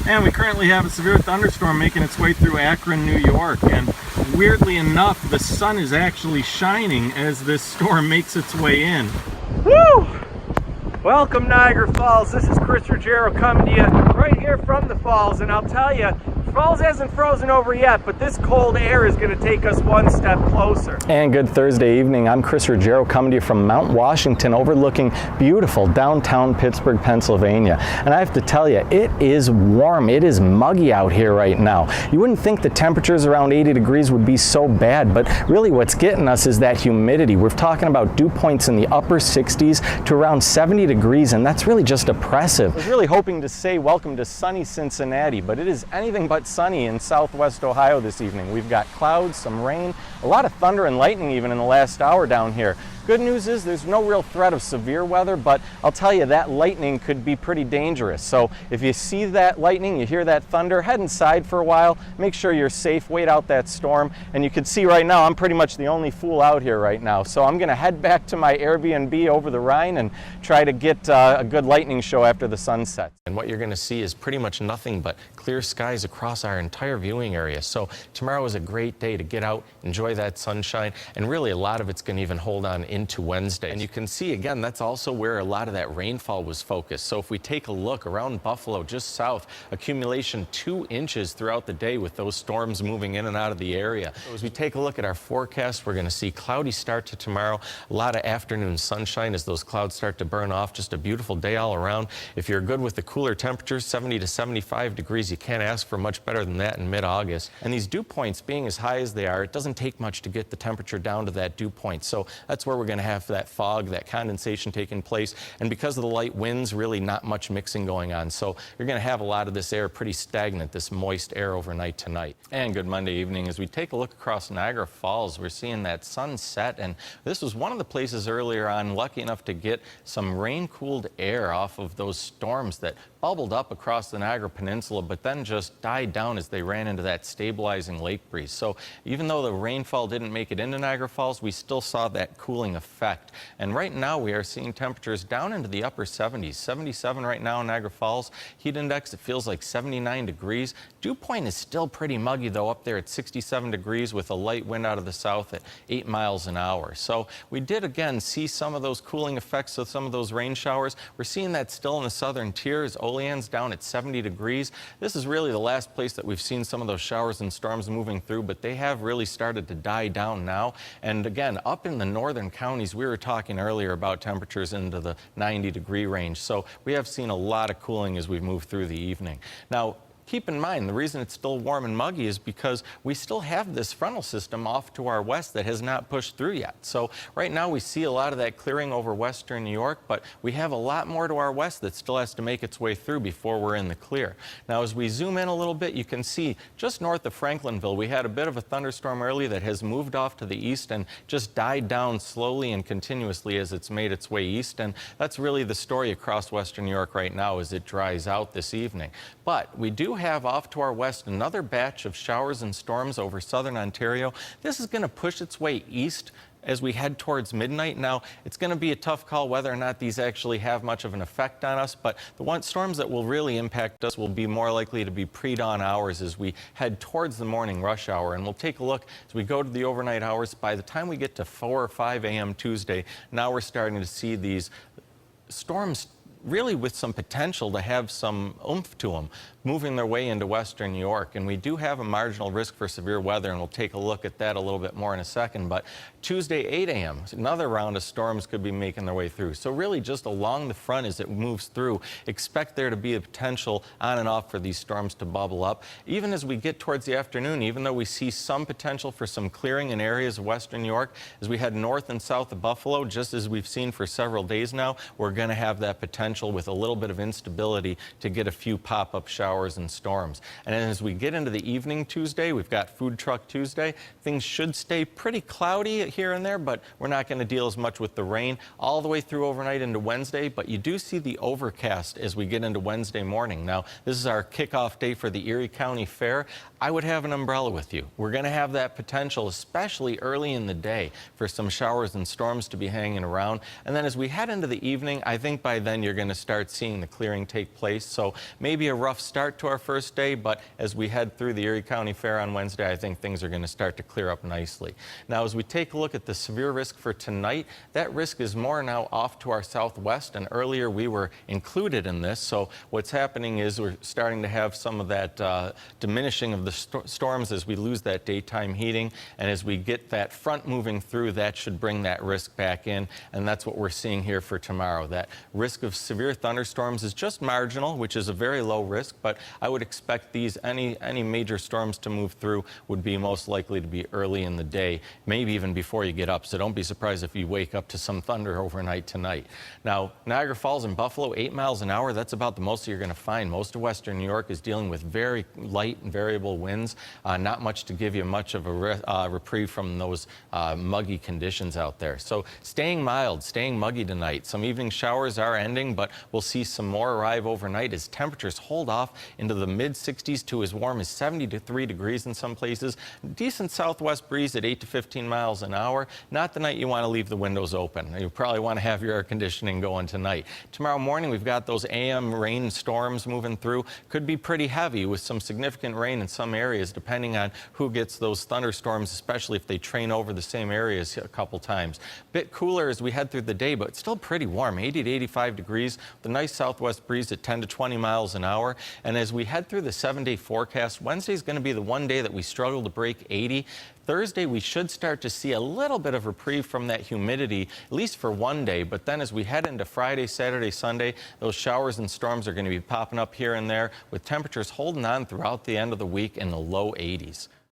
And we currently have a severe thunderstorm making its way through Akron, New York. And weirdly enough, the sun is actually shining as this storm makes its way in. Woo! Welcome, Niagara Falls. This is Chris Ruggiero coming to you right here from the falls. And I'll tell you, falls hasn't frozen over yet, but this cold air is going to take us one step closer. And good Thursday evening. I'm Chris Ruggiero coming to you from Mount Washington overlooking beautiful downtown Pittsburgh, Pennsylvania. And I have to tell you, it is warm. It is muggy out here right now. You wouldn't think the temperatures around 80 degrees would be so bad, but really what's getting us is that humidity. We're talking about dew points in the upper 60s to around 70 degrees, and that's really just oppressive. I was really hoping to say welcome to sunny Cincinnati, but it is anything but sunny in southwest Ohio this evening. We've got clouds, some rain, a lot of thunder and lightning even in the last hour down here. Good news is there's no real threat of severe weather, but I'll tell you that lightning could be pretty dangerous. So if you see that lightning, you hear that thunder, head inside for a while, make sure you're safe, wait out that storm. And you can see right now, I'm pretty much the only fool out here right now. So I'm gonna head back to my Airbnb over the Rhine and try to get a good lightning show after the sun sets. And what you're gonna see is pretty much nothing but clear skies across our entire viewing area. So tomorrow is a great day to get out, enjoy that sunshine, and really a lot of it's gonna even hold on into Wednesday. And you can see again, that's also where a lot of that rainfall was focused. So if we take a look around Buffalo, just south, accumulation 2 inches throughout the day with those storms moving in and out of the area. So as we take a look at our forecast, we're going to see cloudy start to tomorrow, a lot of afternoon sunshine as those clouds start to burn off. Just a beautiful day all around. If you're good with the cooler temperatures, 70 to 75 degrees, you can't ask for much better than that in mid-August. And these dew points being as high as they are, it doesn't take much to get the temperature down to that dew point. So that's where we're going to have that fog, that condensation taking place. And because of the light winds, really not much mixing going on. So you're going to have a lot of this air pretty stagnant, this moist air overnight tonight. And good Monday evening. As we take a look across Niagara Falls, we're seeing that sunset. And this was one of the places earlier on, lucky enough to get some rain-cooled air off of those storms that bubbled up across the Niagara Peninsula, but then just died down as they ran into that stabilizing lake breeze. So even though the rainfall didn't make it into Niagara Falls, we still saw that cooling effect. And right now we are seeing temperatures down into the upper 70s, 77 right now in Niagara Falls. Heat index, it feels like 79 degrees. Dew point is still pretty muggy though, up there at 67 degrees with a light wind out of the south at 8 miles an hour. So we did again see some of those cooling effects of some of those rain showers. We're seeing that still in the southern tiers. Olean's down at 70 degrees. This is really the last place that we've seen some of those showers and storms moving through, but they have really started to die down now. And again, up in the northern counties, we were talking earlier about temperatures into the 90-degree range. So we have seen a lot of cooling as we've moved through the evening. Now, keep in mind, the reason it's still warm and muggy is because we still have this frontal system off to our west that has not pushed through yet. So right now we see a lot of that clearing over western New York, but we have a lot more to our west that still has to make its way through before we're in the clear. Now, as we zoom in a little bit, you can see just north of Franklinville, we had a bit of a thunderstorm early that has moved off to the east and just died down slowly and continuously as it's made its way east. And that's really the story across western New York right now as it dries out this evening. But we do have off to our west another batch of showers and storms over southern Ontario. This is going to push its way east as we head towards midnight. Now, it's going to be a tough call whether or not these actually have much of an effect on us, but the storms that will really impact us will be more likely to be pre-dawn hours as we head towards the morning rush hour. And we'll take a look as we go to the overnight hours. By the time we get to 4 or 5 a.m. Tuesday, now we're starting to see these storms really with some potential to have some oomph to them, moving their way into western New York. And we do have a marginal risk for severe weather, and we'll take a look at that a little bit more in a second. But Tuesday, 8 a.m., another round of storms could be making their way through. So really just along the front as it moves through, expect there to be a potential on and off for these storms to bubble up. Even as we get towards the afternoon, even though we see some potential for some clearing in areas of western New York, as we head north and south of Buffalo, just as we've seen for several days now, we're going to have that potential with a little bit of instability to get a few pop-up showers and storms. And then as we get into the evening Tuesday, we've got Food Truck Tuesday. Things should stay pretty cloudy here and there, but we're not going to deal as much with the rain all the way through overnight into Wednesday. But you do see the overcast as we get into Wednesday morning. Now, this is our kickoff day for the Erie County Fair. I would have an umbrella with you. We're going to have that potential, especially early in the day, for some showers and storms to be hanging around. And then as we head into the evening, I think by then you're going to start seeing the clearing take place. So maybe a rough start to our first day, but as we head through the Erie County Fair on Wednesday, I think things are going to start to clear up nicely. Now, as we take a look at the severe risk for tonight, that risk is more now off to our southwest, and earlier we were included in this. So what's happening is we're starting to have some of that diminishing of the storms as we lose that daytime heating, and as we get that front moving through, that should bring that risk back in, and that's what we're seeing here for tomorrow. That risk of severe thunderstorms is just marginal, which is a very low risk, but I would expect any major storms to move through would be most likely to be early in the day, maybe even before you get up. So don't be surprised if you wake up to some thunder overnight tonight. Now, Niagara Falls and Buffalo, 8 miles an hour, that's about the most you're going to find. Most of western New York is dealing with very light and variable winds, not much to give you much of a reprieve from those muggy conditions out there. So staying mild, staying muggy tonight. Some evening showers are ending, but we'll see some more arrive overnight as temperatures hold off into the mid-60s to as warm as 73 degrees in some places. Decent southwest breeze at 8 to 15 miles an hour. Not the night you want to leave the windows open. You probably want to have your air conditioning going tonight. Tomorrow morning, we've got those AM rain storms moving through. Could be pretty heavy with some significant rain in some areas, depending on who gets those thunderstorms, especially if they train over the same areas a couple times. Bit cooler as we head through the day, but still pretty warm, 80 to 85 degrees, with a nice southwest breeze at 10 to 20 miles an hour. And as we head through the 7-day forecast, Wednesday is going to be the one day that we struggle to break 80. Thursday, we should start to see a little bit of reprieve from that humidity, at least for one day. But then as we head into Friday, Saturday, Sunday, those showers and storms are going to be popping up here and there, with temperatures holding on throughout the end of the week in the low 80s.